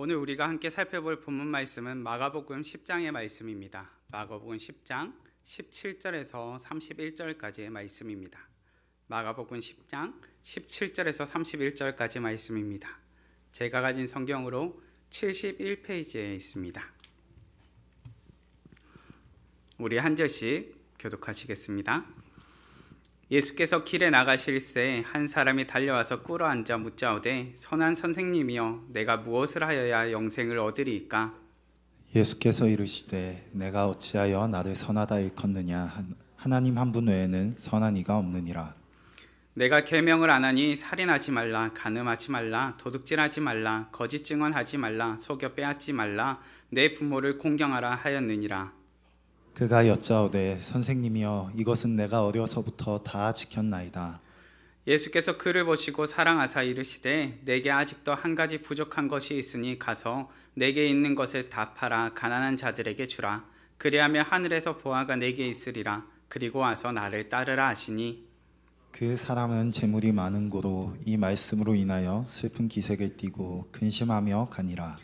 오늘 우리가 함께 살펴볼 본문 말씀은 마가복음 10장의 말씀입니다. 마가복음 10장 17절에서 31절까지의 말씀입니다. 마가복음 10장 17절에서 31절까지 말씀입니다. 제가 가진 성경으로 71페이지에 있습니다. 우리 한 절씩 교독하시겠습니다. 예수께서 길에 나가실새 한 사람이 달려와서 꿇어앉아 묻자오되 선한 선생님이여 내가 무엇을 하여야 영생을 얻으리이까? 예수께서 이르시되 내가 어찌하여 나를 선하다 일컫느냐 하나님 한 분 외에는 선한 이가 없느니라. 내가 계명을 안 하니 살인하지 말라, 간음하지 말라, 도둑질하지 말라, 거짓 증언하지 말라, 속여 빼앗지 말라, 내 부모를 공경하라 하였느니라. 그가 여짜오되 선생님이여 이것은 내가 어려서부터 다 지켰나이다. 예수께서 그를 보시고 사랑하사 이르시되 내게 아직도 한 가지 부족한 것이 있으니 가서 내게 있는 것을 다 팔아 가난한 자들에게 주라. 그리하면 하늘에서 보화가 내게 있으리라. 그리고 와서 나를 따르라 하시니 그 사람은 재물이 많은 고로 이 말씀으로 인하여 슬픈 기색을 띠고 근심하며 가니라.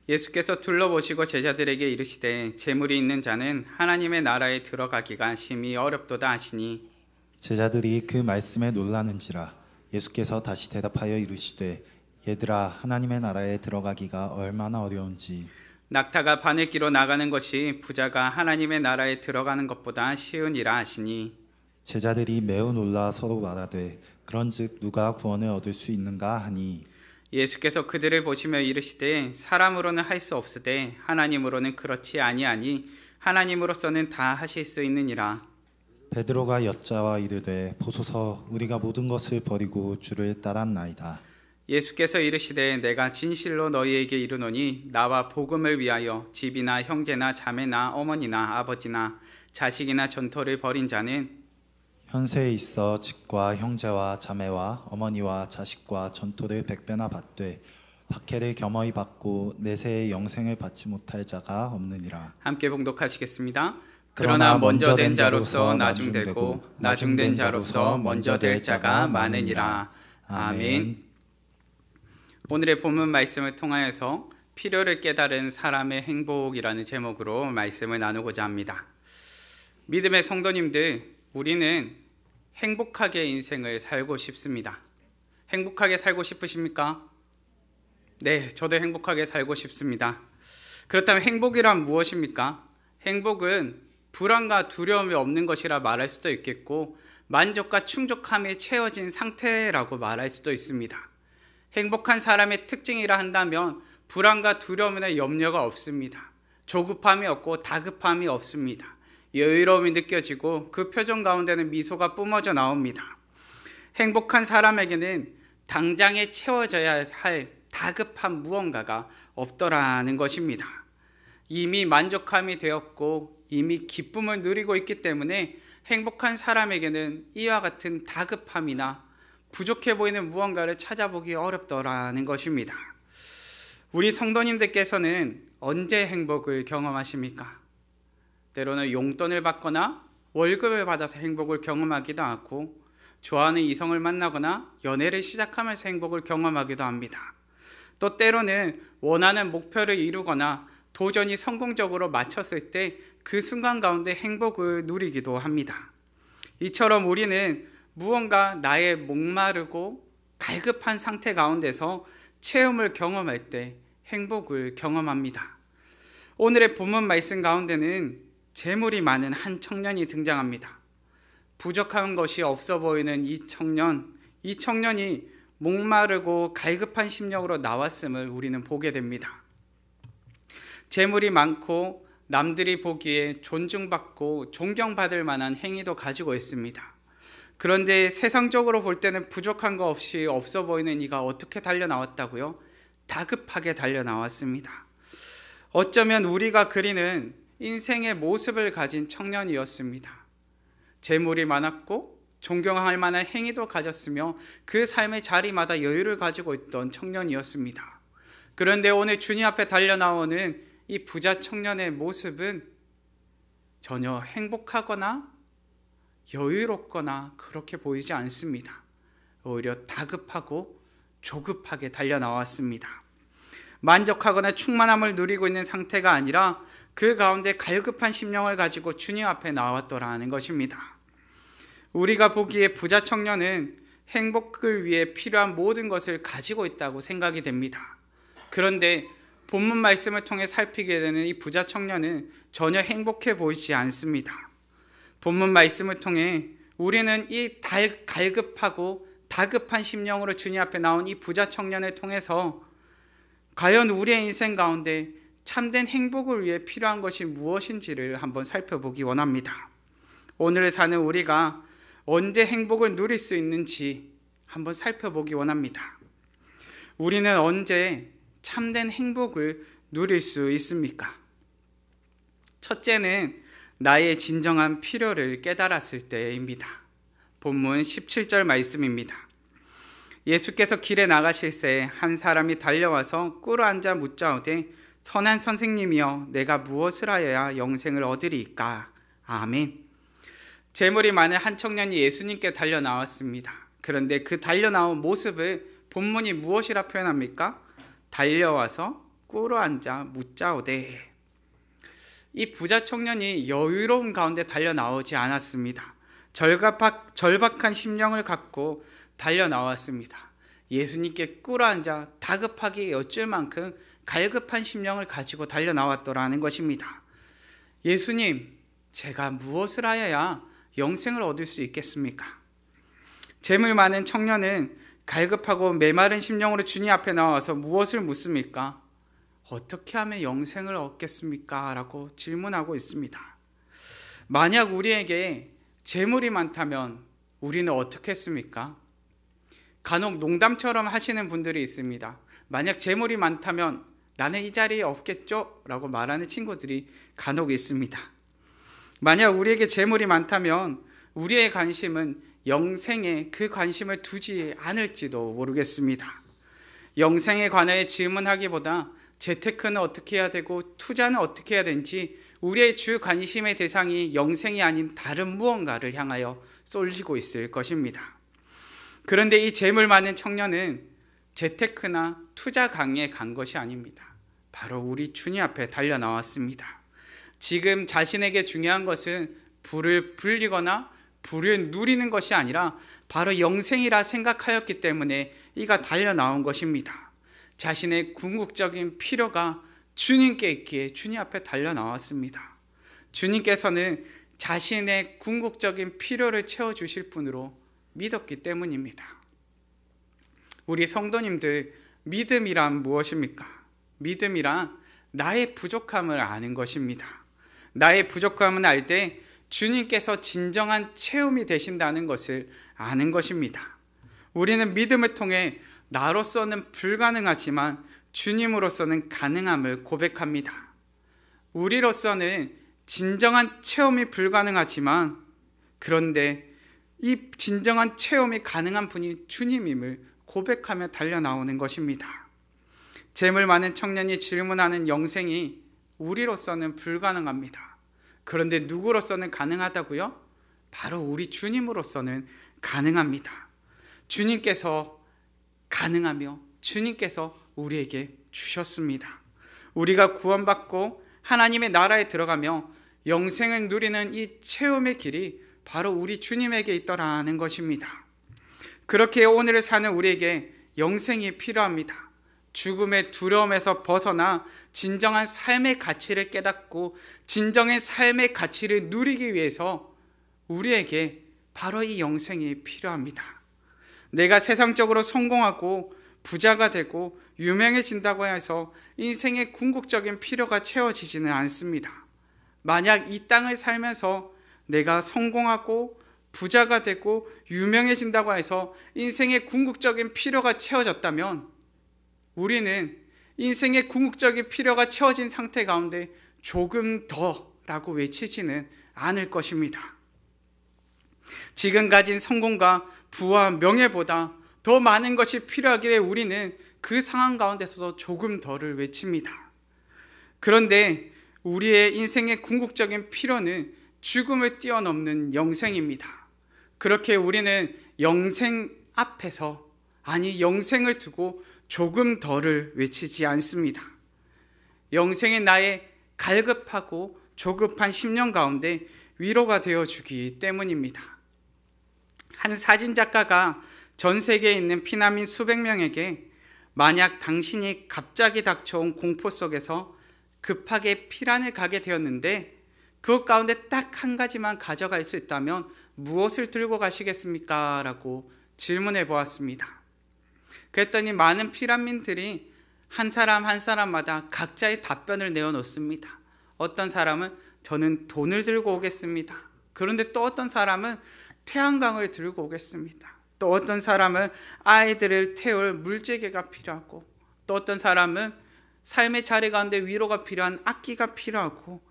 예수께서 둘러보시고 제자들에게 이르시되 재물이 있는 자는 하나님의 나라에 들어가기가 심히 어렵도다 하시니 제자들이 그 말씀에 놀라는지라. 예수께서 다시 대답하여 이르시되 얘들아 하나님의 나라에 들어가기가 얼마나 어려운지 낙타가 바늘기로 나가는 것이 부자가 하나님의 나라에 들어가는 것보다 쉬우니라 하시니 제자들이 매우 놀라 서로 말하되 그런즉 누가 구원을 얻을 수 있는가 하니 예수께서 그들을 보시며 이르시되 사람으로는 할 수 없으되 하나님으로는 그렇지 아니하니 하나님으로서는 다 하실 수 있느니라. 베드로가 여짜와 이르되 보소서 우리가 모든 것을 버리고 주를 따랐나이다. 예수께서 이르시되 내가 진실로 너희에게 이르노니 나와 복음을 위하여 집이나 형제나 자매나 어머니나 아버지나 자식이나 전토를 벌인 자는 현세에 있어 집과 형제와 자매와 어머니와 자식과 전토를 100배나 받되 박해를 겸허히 받고 내세의 영생을 받지 못할 자가 없느니라. 함께 봉독하시겠습니다. 그러나 먼저 된 자로서 나중되고 나중된 자로서 먼저 될 자가 많으니라. 아멘. 오늘의 본문 말씀을 통하여서 필요를 깨달은 사람의 행복이라는 제목으로 말씀을 나누고자 합니다. 믿음의 성도님들, 우리는 행복하게 인생을 살고 싶습니다. 행복하게 살고 싶으십니까? 네, 저도 행복하게 살고 싶습니다. 그렇다면 행복이란 무엇입니까? 행복은 불안과 두려움이 없는 것이라 말할 수도 있겠고 만족과 충족함에 채워진 상태라고 말할 수도 있습니다. 행복한 사람의 특징이라 한다면 불안과 두려움이나 염려가 없습니다. 조급함이 없고 다급함이 없습니다. 여유로움이 느껴지고 그 표정 가운데는 미소가 뿜어져 나옵니다. 행복한 사람에게는 당장에 채워져야 할 다급한 무언가가 없더라는 것입니다. 이미 만족함이 되었고 이미 기쁨을 누리고 있기 때문에 행복한 사람에게는 이와 같은 다급함이나 부족해 보이는 무언가를 찾아보기 어렵더라는 것입니다. 우리 성도님들께서는 언제 행복을 경험하십니까? 때로는 용돈을 받거나 월급을 받아서 행복을 경험하기도 하고 좋아하는 이성을 만나거나 연애를 시작하면서 행복을 경험하기도 합니다. 또 때로는 원하는 목표를 이루거나 도전이 성공적으로 마쳤을 때 그 순간 가운데 행복을 누리기도 합니다. 이처럼 우리는 무언가 나의 목마르고 갈급한 상태 가운데서 체험을 경험할 때 행복을 경험합니다. 오늘의 본문 말씀 가운데는 재물이 많은 한 청년이 등장합니다. 부족한 것이 없어 보이는 이 청년이 목마르고 갈급한 심령으로 나왔음을 우리는 보게 됩니다. 재물이 많고 남들이 보기에 존중받고 존경받을 만한 행위도 가지고 있습니다. 그런데 세상적으로 볼 때는 부족한 거 없이 없어 보이는 이가 어떻게 달려나왔다고요? 다급하게 달려나왔습니다. 어쩌면 우리가 그리는 인생의 모습을 가진 청년이었습니다. 재물이 많았고 존경할 만한 행위도 가졌으며 그 삶의 자리마다 여유를 가지고 있던 청년이었습니다. 그런데 오늘 주님 앞에 달려나오는 이 부자 청년의 모습은 전혀 행복하거나 여유롭거나 그렇게 보이지 않습니다. 오히려 다급하고 조급하게 달려나왔습니다. 만족하거나 충만함을 누리고 있는 상태가 아니라 그 가운데 갈급한 심령을 가지고 주님 앞에 나왔더라는 것입니다. 우리가 보기에 부자 청년은 행복을 위해 필요한 모든 것을 가지고 있다고 생각이 됩니다. 그런데 본문 말씀을 통해 살피게 되는 이 부자 청년은 전혀 행복해 보이지 않습니다. 본문 말씀을 통해 우리는 이 갈급하고 다급한 심령으로 주님 앞에 나온 이 부자 청년을 통해서 과연 우리의 인생 가운데 참된 행복을 위해 필요한 것이 무엇인지를 한번 살펴보기 원합니다. 오늘 사는 우리가 언제 행복을 누릴 수 있는지 한번 살펴보기 원합니다. 우리는 언제 참된 행복을 누릴 수 있습니까? 첫째는 나의 진정한 필요를 깨달았을 때입니다. 본문 17절 말씀입니다. 예수께서 길에 나가실새 한 사람이 달려와서 꿇어앉아 묻자오되 선한 선생님이여 내가 무엇을 하여야 영생을 얻으리이까? 아멘. 재물이 많은 한 청년이 예수님께 달려 나왔습니다. 그런데 그 달려 나온 모습을 본문이 무엇이라 표현합니까? 달려와서 꿇어앉아 묻자오되. 이 부자 청년이 여유로운 가운데 달려 나오지 않았습니다. 절박한 심령을 갖고 달려 나왔습니다. 예수님께 꿇어앉아 다급하게 여쭐 만큼 갈급한 심령을 가지고 달려 나왔더라는 것입니다. 예수님, 제가 무엇을 하여야 영생을 얻을 수 있겠습니까? 재물 많은 청년은 갈급하고 메마른 심령으로 주님 앞에 나와서 무엇을 묻습니까? 어떻게 하면 영생을 얻겠습니까? 라고 질문하고 있습니다. 만약 우리에게 재물이 많다면 우리는 어떻게 했습니까? 간혹 농담처럼 하시는 분들이 있습니다. 만약 재물이 많다면 나는 이 자리에 없겠죠? 라고 말하는 친구들이 간혹 있습니다. 만약 우리에게 재물이 많다면 우리의 관심은 영생에 그 관심을 두지 않을지도 모르겠습니다. 영생에 관하여 질문하기보다 재테크는 어떻게 해야 되고 투자는 어떻게 해야 되는지 우리의 주 관심의 대상이 영생이 아닌 다른 무언가를 향하여 쏠리고 있을 것입니다. 그런데 이 재물 많은 청년은 재테크나 투자 강의에 간 것이 아닙니다. 바로 우리 주님 앞에 달려 나왔습니다. 지금 자신에게 중요한 것은 부를 불리거나 부를 누리는 것이 아니라 바로 영생이라 생각하였기 때문에 이가 달려 나온 것입니다. 자신의 궁극적인 필요가 주님께 있기에 주님 앞에 달려 나왔습니다. 주님께서는 자신의 궁극적인 필요를 채워주실 분으로 믿었기 때문입니다. 우리 성도님들, 믿음이란 무엇입니까? 믿음이란 나의 부족함을 아는 것입니다. 나의 부족함을 알 때 주님께서 진정한 체험이 되신다는 것을 아는 것입니다. 우리는 믿음을 통해 나로서는 불가능하지만 주님으로서는 가능함을 고백합니다. 우리로서는 진정한 체험이 불가능하지만 그런데 이 진정한 체험이 가능한 분이 주님임을 고백하며 달려나오는 것입니다. 재물 많은 청년이 질문하는 영생이 우리로서는 불가능합니다. 그런데 누구로서는 가능하다고요? 바로 우리 주님으로서는 가능합니다. 주님께서 가능하며 주님께서 우리에게 주셨습니다. 우리가 구원받고 하나님의 나라에 들어가며 영생을 누리는 이 체험의 길이 바로 우리 주님에게 있더라는 것입니다. 그렇게 오늘을 사는 우리에게 영생이 필요합니다. 죽음의 두려움에서 벗어나 진정한 삶의 가치를 깨닫고 진정한 삶의 가치를 누리기 위해서 우리에게 바로 이 영생이 필요합니다. 내가 세상적으로 성공하고 부자가 되고 유명해진다고 해서 인생의 궁극적인 필요가 채워지지는 않습니다. 만약 이 땅을 살면서 내가 성공하고 부자가 되고 유명해진다고 해서 인생의 궁극적인 필요가 채워졌다면 우리는 인생의 궁극적인 필요가 채워진 상태 가운데 조금 더라고 외치지는 않을 것입니다. 지금 가진 성공과 부와 명예보다 더 많은 것이 필요하기에 우리는 그 상황 가운데서도 조금 더를 외칩니다. 그런데 우리의 인생의 궁극적인 필요는 죽음을 뛰어넘는 영생입니다. 그렇게 우리는 영생 앞에서, 아니 영생을 두고 조금 더를 외치지 않습니다. 영생의 나의 갈급하고 조급한 심령 가운데 위로가 되어주기 때문입니다. 한 사진작가가 전 세계에 있는 피난민 수백 명에게 만약 당신이 갑자기 닥쳐온 공포 속에서 급하게 피란을 가게 되었는데 그 가운데 딱 한 가지만 가져갈 수 있다면 무엇을 들고 가시겠습니까? 라고 질문해 보았습니다. 그랬더니 많은 피난민들이 한 사람 한 사람마다 각자의 답변을 내어놓습니다. 어떤 사람은 저는 돈을 들고 오겠습니다. 그런데 또 어떤 사람은 태양광을 들고 오겠습니다. 또 어떤 사람은 아이들을 태울 물재개가 필요하고, 또 어떤 사람은 삶의 자리 가운데 위로가 필요한 악기가 필요하고,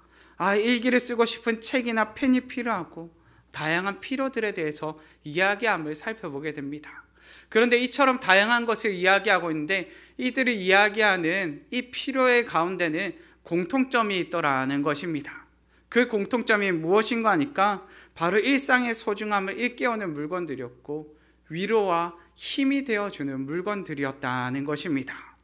일기를 쓰고 싶은 책이나 펜이 필요하고, 다양한 필요들에 대해서 이야기함을 살펴보게 됩니다. 그런데 이처럼 다양한 것을 이야기하고 있는데 이들이 이야기하는 이 필요의 가운데는 공통점이 있더라는 것입니다. 그 공통점이 무엇인가 하니까 바로 일상의 소중함을 일깨우는 물건들이었고 위로와 힘이 되어주는 물건들이었다는 것입니다.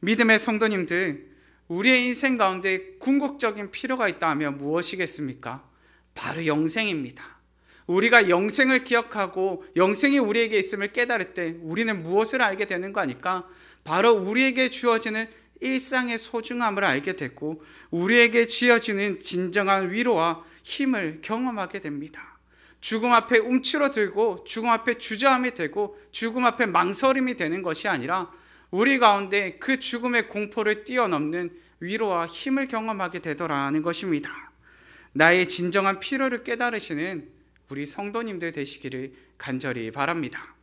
믿음의 성도님들, 우리의 인생 가운데 궁극적인 필요가 있다면 무엇이겠습니까? 바로 영생입니다. 우리가 영생을 기억하고 영생이 우리에게 있음을 깨달을 때 우리는 무엇을 알게 되는 거 아닐까? 바로 우리에게 주어지는 일상의 소중함을 알게 되고 우리에게 지어지는 진정한 위로와 힘을 경험하게 됩니다. 죽음 앞에 움츠러들고 죽음 앞에 주저함이 되고 죽음 앞에 망설임이 되는 것이 아니라 우리 가운데 그 죽음의 공포를 뛰어넘는 위로와 힘을 경험하게 되더라는 것입니다. 나의 진정한 필요를 깨달으시는 우리 성도님들 되시기를 간절히 바랍니다.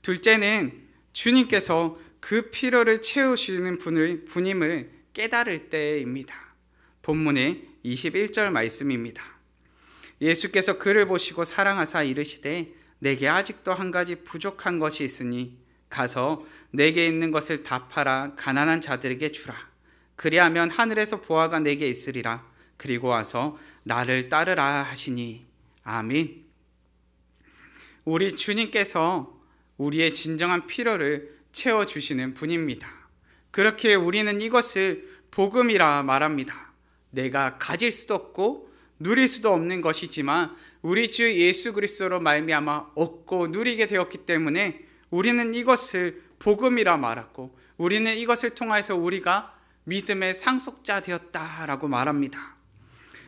둘째는 주님께서 그 필요를 채우시는 분임을 깨달을 때입니다. 본문의 21절 말씀입니다. 예수께서 그를 보시고 사랑하사 이르시되 내게 아직도 한 가지 부족한 것이 있으니 가서 내게 있는 것을 다 팔아 가난한 자들에게 주라. 그리하면 하늘에서 보화가 내게 있으리라. 그리고 와서 나를 따르라 하시니. 아멘. 우리 주님께서 우리의 진정한 필요를 채워주시는 분입니다. 그렇게 우리는 이것을 복음이라 말합니다. 내가 가질 수도 없고 누릴 수도 없는 것이지만 우리 주 예수 그리스도로 말미암아 얻고 누리게 되었기 때문에 우리는 이것을 복음이라 말하고 우리는 이것을 통해서 우리가 믿음의 상속자 되었다라고 말합니다.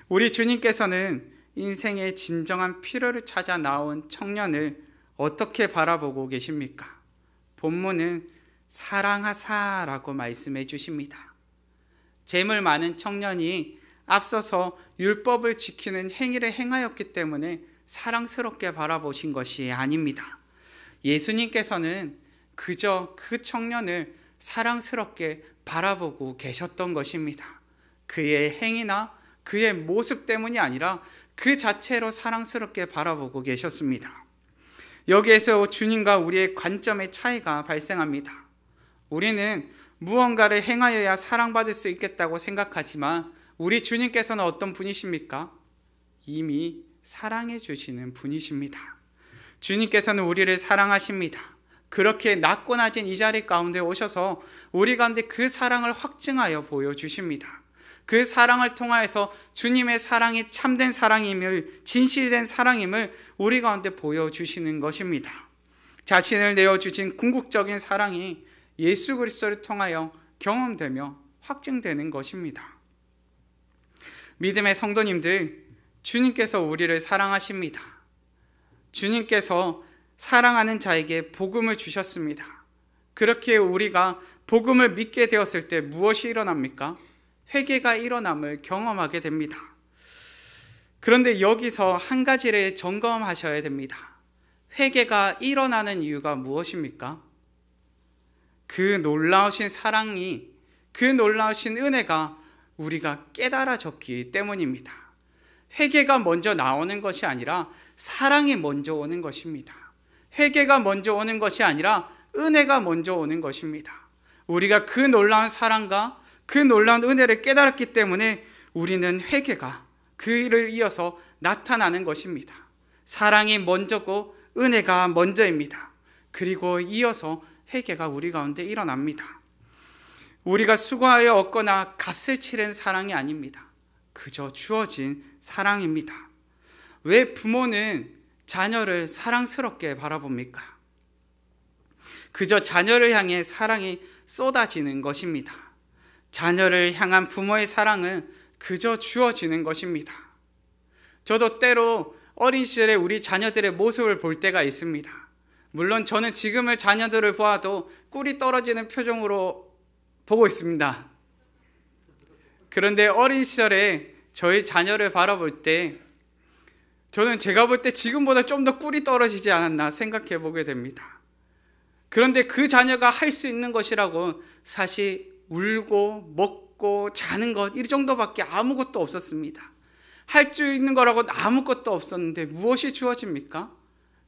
우리 주님께서는 인생의 진정한 필요를 찾아 나온 청년을 어떻게 바라보고 계십니까? 본문은 사랑하사라고 말씀해 주십니다. 재물 많은 청년이 앞서서 율법을 지키는 행위를 행하였기 때문에 사랑스럽게 바라보신 것이 아닙니다. 예수님께서는 그저 그 청년을 사랑스럽게 바라보고 계셨던 것입니다. 그의 행위나 그의 모습 때문이 아니라 그 자체로 사랑스럽게 바라보고 계셨습니다. 여기에서 주님과 우리의 관점의 차이가 발생합니다. 우리는 무언가를 행하여야 사랑받을 수 있겠다고 생각하지만 우리 주님께서는 어떤 분이십니까? 이미 사랑해 주시는 분이십니다. 주님께서는 우리를 사랑하십니다. 그렇게 낮고 낮은 이 자리 가운데 오셔서 우리 가운데 그 사랑을 확증하여 보여주십니다. 그 사랑을 통하여서 주님의 사랑이 참된 사랑임을, 진실된 사랑임을 우리 가운데 보여주시는 것입니다. 자신을 내어주신 궁극적인 사랑이 예수 그리스도를 통하여 경험되며 확증되는 것입니다. 믿음의 성도님들, 주님께서 우리를 사랑하십니다. 주님께서 사랑하는 자에게 복음을 주셨습니다. 그렇게 우리가 복음을 믿게 되었을 때 무엇이 일어납니까? 회개가 일어남을 경험하게 됩니다. 그런데 여기서 한 가지를 점검하셔야 됩니다. 회개가 일어나는 이유가 무엇입니까? 그 놀라우신 사랑이, 그 놀라우신 은혜가 우리가 깨달아졌기 때문입니다. 회개가 먼저 나오는 것이 아니라 사랑이 먼저 오는 것입니다. 회개가 먼저 오는 것이 아니라 은혜가 먼저 오는 것입니다. 우리가 그 놀라운 사랑과 그 놀라운 은혜를 깨달았기 때문에 우리는 회개가 그를 이어서 나타나는 것입니다. 사랑이 먼저고 은혜가 먼저입니다. 그리고 이어서 회개가 우리 가운데 일어납니다. 우리가 수고하여 얻거나 값을 치른 사랑이 아닙니다. 그저 주어진 사랑입니다. 왜 부모는 자녀를 사랑스럽게 바라봅니까? 그저 자녀를 향해 사랑이 쏟아지는 것입니다. 자녀를 향한 부모의 사랑은 그저 주어지는 것입니다. 저도 때로 어린 시절에 우리 자녀들의 모습을 볼 때가 있습니다. 물론 저는 지금의 자녀들을 보아도 꿀이 떨어지는 표정으로 보고 있습니다. 그런데 어린 시절에 저희 자녀를 바라볼 때 저는 제가 볼 때 지금보다 좀 더 꿀이 떨어지지 않았나 생각해 보게 됩니다. 그런데 그 자녀가 할 수 있는 것이라고 사실 울고 먹고 자는 것 이 정도밖에 아무것도 없었습니다. 할 수 있는 거라고는 아무것도 없었는데 무엇이 주어집니까?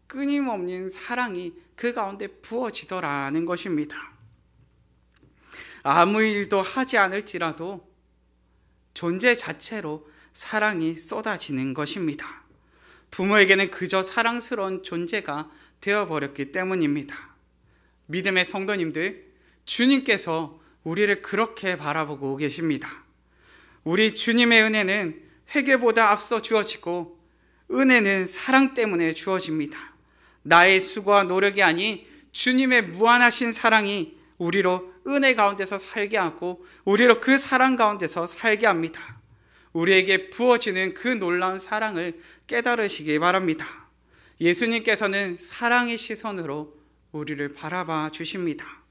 끊임없는 사랑이 그 가운데 부어지더라는 것입니다. 아무 일도 하지 않을지라도 존재 자체로 사랑이 쏟아지는 것입니다. 부모에게는 그저 사랑스러운 존재가 되어버렸기 때문입니다. 믿음의 성도님들, 주님께서 우리를 그렇게 바라보고 계십니다. 우리 주님의 은혜는 회개보다 앞서 주어지고 은혜는 사랑 때문에 주어집니다. 나의 수고와 노력이 아닌 주님의 무한하신 사랑이 우리로 은혜 가운데서 살게 하고 우리로 그 사랑 가운데서 살게 합니다. 우리에게 부어지는 그 놀라운 사랑을 깨달으시기 바랍니다. 예수님께서는 사랑의 시선으로 우리를 바라봐 주십니다.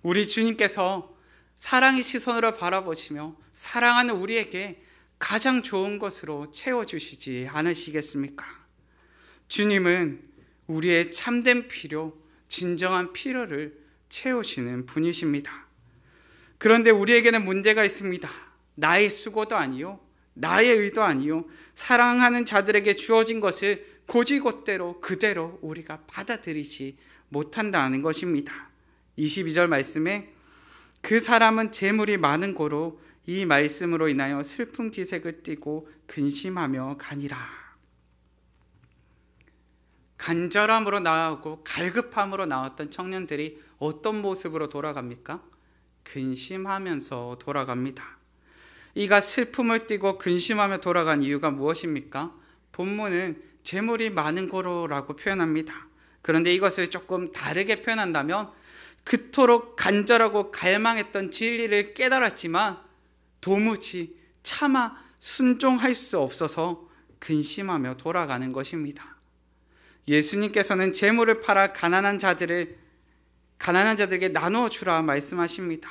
우리 주님께서 사랑의 시선으로 바라보시며 사랑하는 우리에게 가장 좋은 것으로 채워주시지 않으시겠습니까? 주님은 우리의 참된 필요, 진정한 필요를 채우시는 분이십니다. 그런데 우리에게는 문제가 있습니다. 나의 수고도 아니요, 나의 의도 아니요, 사랑하는 자들에게 주어진 것을 곧이곧대로 그대로 우리가 받아들이지 못한다는 것입니다. 22절 말씀에 그 사람은 재물이 많은 고로 이 말씀으로 인하여 슬픈 기색을 띠고 근심하며 가니라. 간절함으로 나아오고 갈급함으로 나왔던 청년들이 어떤 모습으로 돌아갑니까? 근심하면서 돌아갑니다. 이가 슬픔을 띠고 근심하며 돌아간 이유가 무엇입니까? 본문은 재물이 많은 고로라고 표현합니다. 그런데 이것을 조금 다르게 표현한다면 그토록 간절하고 갈망했던 진리를 깨달았지만 도무지 차마 순종할 수 없어서 근심하며 돌아가는 것입니다. 예수님께서는 재물을 팔아 가난한 자들에게 나누어 주라 말씀하십니다.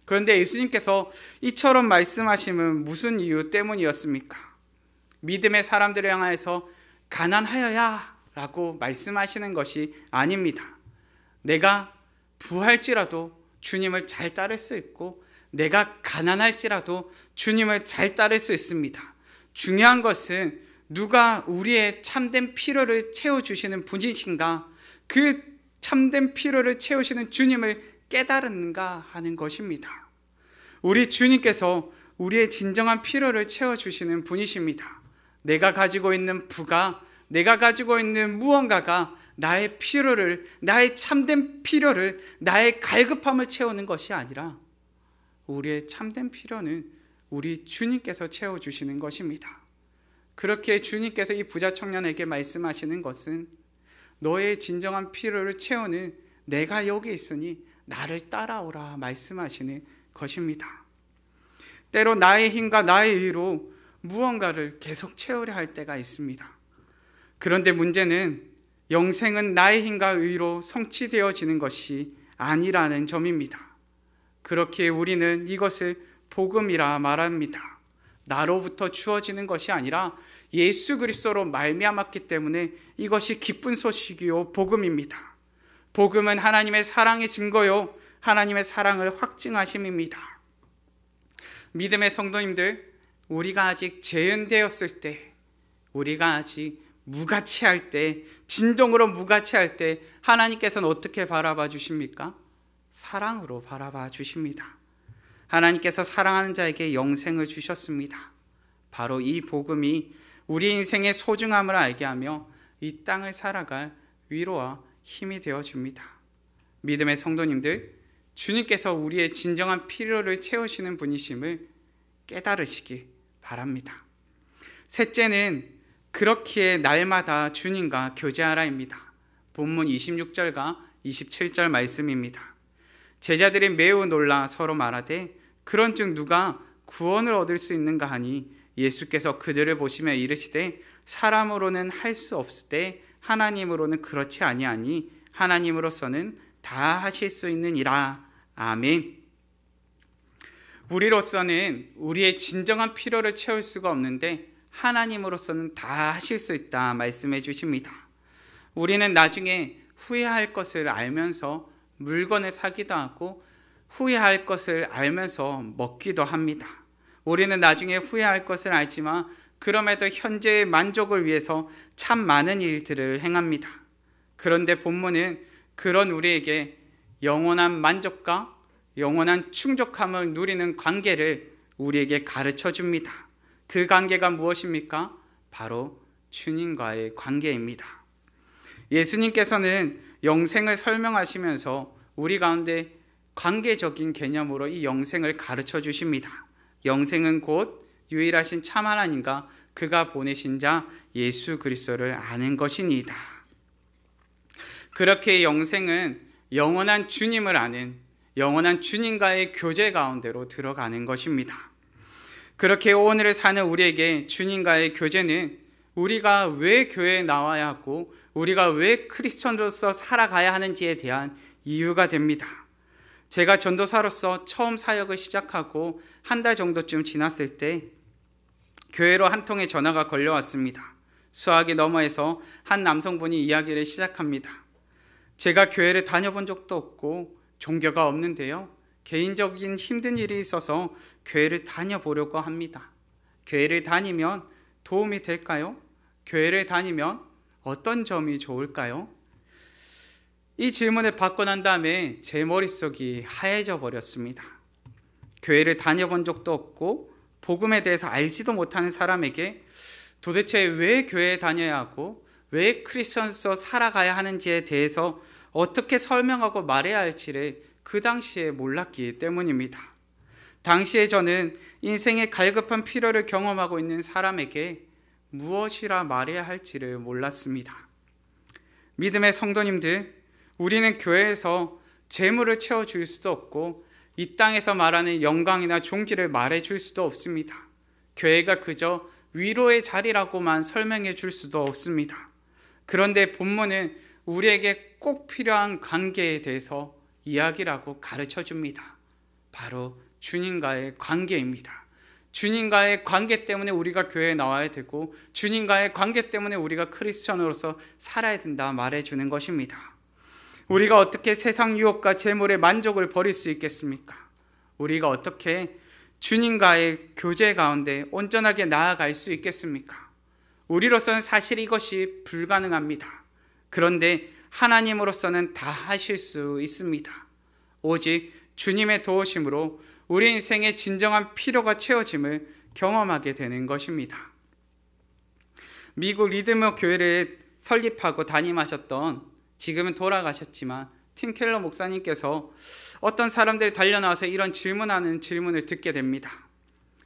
그런데 예수님께서 이처럼 말씀하심은 무슨 이유 때문이었습니까? 믿음의 사람들을 향해서 가난하여야 라고 말씀하시는 것이 아닙니다. 내가 부할지라도 주님을 잘 따를 수 있고 내가 가난할지라도 주님을 잘 따를 수 있습니다. 중요한 것은 누가 우리의 참된 필요를 채워주시는 분이신가, 그 참된 필요를 채우시는 주님을 깨달은가 하는 것입니다. 우리 주님께서 우리의 진정한 필요를 채워주시는 분이십니다. 내가 가지고 있는 부가, 내가 가지고 있는 무언가가 나의 필요를, 나의 참된 필요를, 나의 갈급함을 채우는 것이 아니라 우리의 참된 필요는 우리 주님께서 채워주시는 것입니다. 그렇게 주님께서 이 부자 청년에게 말씀하시는 것은 너의 진정한 필요를 채우는 내가 여기 있으니 나를 따라오라 말씀하시는 것입니다. 때로 나의 힘과 나의 의로 무언가를 계속 채우려 할 때가 있습니다. 그런데 문제는 영생은 나의 힘과 의로 성취되어지는 것이 아니라는 점입니다. 그렇게 우리는 이것을 복음이라 말합니다. 나로부터 주어지는 것이 아니라 예수 그리스도로 말미암았기 때문에 이것이 기쁜 소식이요 복음입니다. 복음은 하나님의 사랑의 증거요 하나님의 사랑을 확증하심입니다. 믿음의 성도님들, 우리가 아직 재현되었을 때, 우리가 아직 무가치할 때, 진정으로 무가치할 때 하나님께서는 어떻게 바라봐 주십니까? 사랑으로 바라봐 주십니다. 하나님께서 사랑하는 자에게 영생을 주셨습니다. 바로 이 복음이 우리 인생의 소중함을 알게 하며 이 땅을 살아갈 위로와 힘이 되어줍니다. 믿음의 성도님들, 주님께서 우리의 진정한 필요를 채우시는 분이심을 깨달으시기 바랍니다. 셋째는 그렇기에 날마다 주님과 교제하라입니다. 본문 26절과 27절 말씀입니다. 제자들이 매우 놀라 서로 말하되 그런즉 누가 구원을 얻을 수 있는가 하니 예수께서 그들을 보시며 이르시되 사람으로는 할 수 없으되 하나님으로는 그렇지 아니하니 하나님으로서는 다 하실 수 있느니라. 아멘. 우리로서는 우리의 진정한 필요를 채울 수가 없는데 하나님으로서는 다 하실 수 있다 말씀해 주십니다. 우리는 나중에 후회할 것을 알면서 물건을 사기도 하고 후회할 것을 알면서 먹기도 합니다. 우리는 나중에 후회할 것을 알지만 그럼에도 현재의 만족을 위해서 참 많은 일들을 행합니다. 그런데 본문은 그런 우리에게 영원한 만족과 영원한 충족함을 누리는 관계를 우리에게 가르쳐 줍니다. 그 관계가 무엇입니까? 바로 주님과의 관계입니다. 예수님께서는 영생을 설명하시면서 우리 가운데 관계적인 개념으로 이 영생을 가르쳐 주십니다. 영생은 곧 유일하신 참 하나님과 그가 보내신 자 예수 그리스도를 아는 것이니이다. 그렇게 영생은 영원한 주님을 아는 영원한 주님과의 교제 가운데로 들어가는 것입니다. 그렇게 오늘을 사는 우리에게 주님과의 교제는 우리가 왜 교회에 나와야 하고 우리가 왜 크리스천으로서 살아가야 하는지에 대한 이유가 됩니다. 제가 전도사로서 처음 사역을 시작하고 한 달 정도쯤 지났을 때 교회로 한 통의 전화가 걸려왔습니다. 수학이 너머에서 한 남성분이 이야기를 시작합니다. 제가 교회를 다녀본 적도 없고 종교가 없는데요, 개인적인 힘든 일이 있어서 교회를 다녀보려고 합니다. 교회를 다니면 도움이 될까요? 교회를 다니면 어떤 점이 좋을까요? 이 질문을 받고 난 다음에 제 머릿속이 하얘져 버렸습니다. 교회를 다녀본 적도 없고 복음에 대해서 알지도 못하는 사람에게 도대체 왜 교회에 다녀야 하고 왜 크리스천으로서 살아가야 하는지에 대해서 어떻게 설명하고 말해야 할지를 그 당시에 몰랐기 때문입니다. 당시에 저는 인생의 갈급한 필요를 경험하고 있는 사람에게 무엇이라 말해야 할지를 몰랐습니다. 믿음의 성도님들, 우리는 교회에서 재물을 채워줄 수도 없고 이 땅에서 말하는 영광이나 존귀를 말해줄 수도 없습니다. 교회가 그저 위로의 자리라고만 설명해 줄 수도 없습니다. 그런데 본문은 우리에게 꼭 필요한 관계에 대해서 이야기를 하고 가르쳐 줍니다. 바로 주님과의 관계입니다. 주님과의 관계 때문에 우리가 교회에 나와야 되고 주님과의 관계 때문에 우리가 크리스천으로서 살아야 된다 말해주는 것입니다. 우리가 어떻게 세상 유혹과 재물의 만족을 버릴 수 있겠습니까? 우리가 어떻게 주님과의 교제 가운데 온전하게 나아갈 수 있겠습니까? 우리로서는 사실 이것이 불가능합니다. 그런데 하나님으로서는 다 하실 수 있습니다. 오직 주님의 도우심으로 우리 인생의 진정한 필요가 채워짐을 경험하게 되는 것입니다. 미국 리드머 교회를 설립하고 담임하셨던, 지금은 돌아가셨지만 팀 켈러 목사님께서 어떤 사람들이 달려나와서 이런 질문하는 질문을 듣게 됩니다.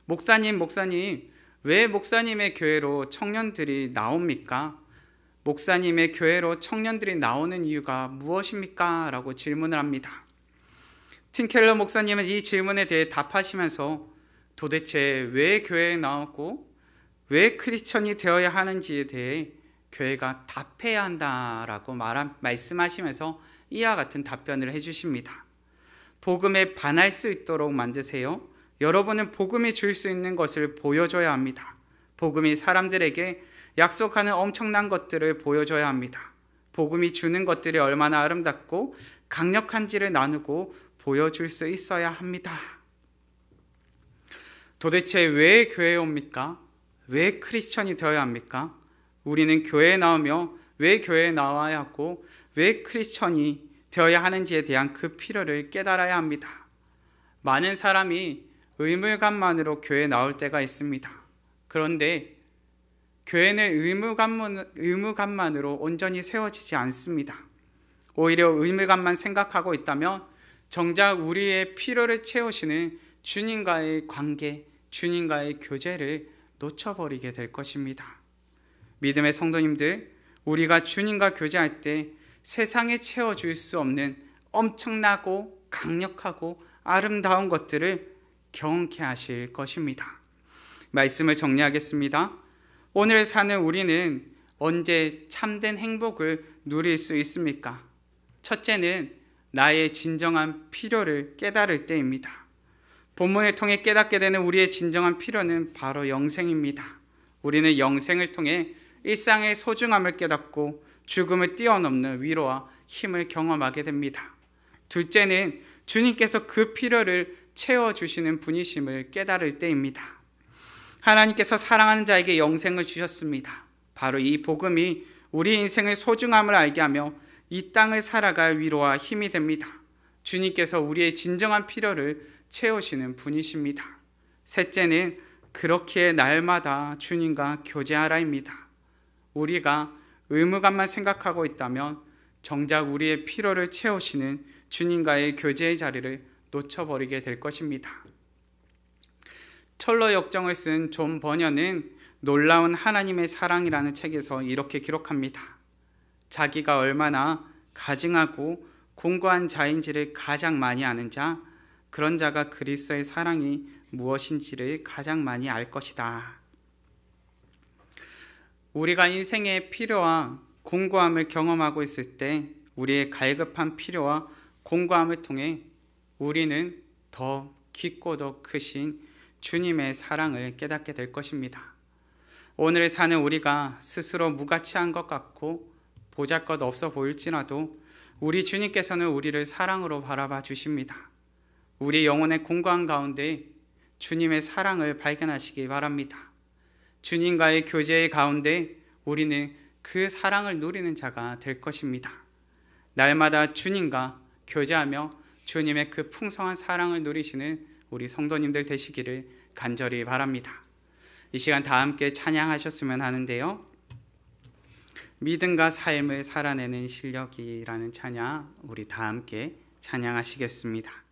목사님, 왜 목사님의 교회로 청년들이 나옵니까? 목사님의 교회로 청년들이 나오는 이유가 무엇입니까? 라고 질문을 합니다. 팀 켈러 목사님은 이 질문에 대해 답하시면서 도대체 왜 교회에 나오고 왜 크리스천이 되어야 하는지에 대해 교회가 답해야 한다라고 말씀하시면서 이와 같은 답변을 해주십니다. 복음에 반할 수 있도록 만드세요. 여러분은 복음이 줄 수 있는 것을 보여줘야 합니다. 복음이 사람들에게 약속하는 엄청난 것들을 보여줘야 합니다. 복음이 주는 것들이 얼마나 아름답고 강력한지를 나누고 보여줄 수 있어야 합니다. 도대체 왜 교회에 옵니까? 왜 크리스천이 되어야 합니까? 우리는 교회에 나오며 왜 교회에 나와야 하고 왜 크리스천이 되어야 하는지에 대한 그 필요를 깨달아야 합니다. 많은 사람이 의무감만으로 교회에 나올 때가 있습니다. 그런데 교회는 의무감만으로 온전히 세워지지 않습니다. 오히려 의무감만 생각하고 있다면 정작 우리의 필요를 채우시는 주님과의 관계, 주님과의 교제를 놓쳐버리게 될 것입니다. 믿음의 성도님들, 우리가 주님과 교제할 때 세상에 채워줄 수 없는 엄청나고 강력하고 아름다운 것들을 경험케 하실 것입니다. 말씀을 정리하겠습니다. 오늘 사는 우리는 언제 참된 행복을 누릴 수 있습니까? 첫째는 나의 진정한 필요를 깨달을 때입니다. 본문을 통해 깨닫게 되는 우리의 진정한 필요는 바로 영생입니다. 우리는 영생을 통해 일상의 소중함을 깨닫고 죽음을 뛰어넘는 위로와 힘을 경험하게 됩니다. 둘째는 주님께서 그 필요를 채워주시는 분이심을 깨달을 때입니다. 하나님께서 사랑하는 자에게 영생을 주셨습니다. 바로 이 복음이 우리 인생의 소중함을 알게 하며 이 땅을 살아갈 위로와 힘이 됩니다. 주님께서 우리의 진정한 필요를 채우시는 분이십니다. 셋째는 그렇기에 날마다 주님과 교제하라입니다. 우리가 의무감만 생각하고 있다면 정작 우리의 필요를 채우시는 주님과의 교제의 자리를 놓쳐버리게 될 것입니다. 철로 역정을 쓴 존 버녀는 놀라운 하나님의 사랑이라는 책에서 이렇게 기록합니다. 자기가 얼마나 가증하고 공고한 자인지를 가장 많이 아는 자, 그런 자가 그리스도의 사랑이 무엇인지를 가장 많이 알 것이다. 우리가 인생의 필요와 공고함을 경험하고 있을 때 우리의 갈급한 필요와 공고함을 통해 우리는 더 깊고 더 크신 주님의 사랑을 깨닫게 될 것입니다. 오늘 사는 우리가 스스로 무가치한 것 같고 보잘것 없어 보일지라도 우리 주님께서는 우리를 사랑으로 바라봐 주십니다. 우리 영혼의 공고함 가운데 주님의 사랑을 발견하시기 바랍니다. 주님과의 교제의 가운데 우리는 그 사랑을 누리는 자가 될 것입니다. 날마다 주님과 교제하며 주님의 그 풍성한 사랑을 누리시는 우리 성도님들 되시기를 간절히 바랍니다. 이 시간 다 함께 찬양하셨으면 하는데요. 믿음과 삶을 살아내는 실력이라는 찬양, 우리 다 함께 찬양하시겠습니다.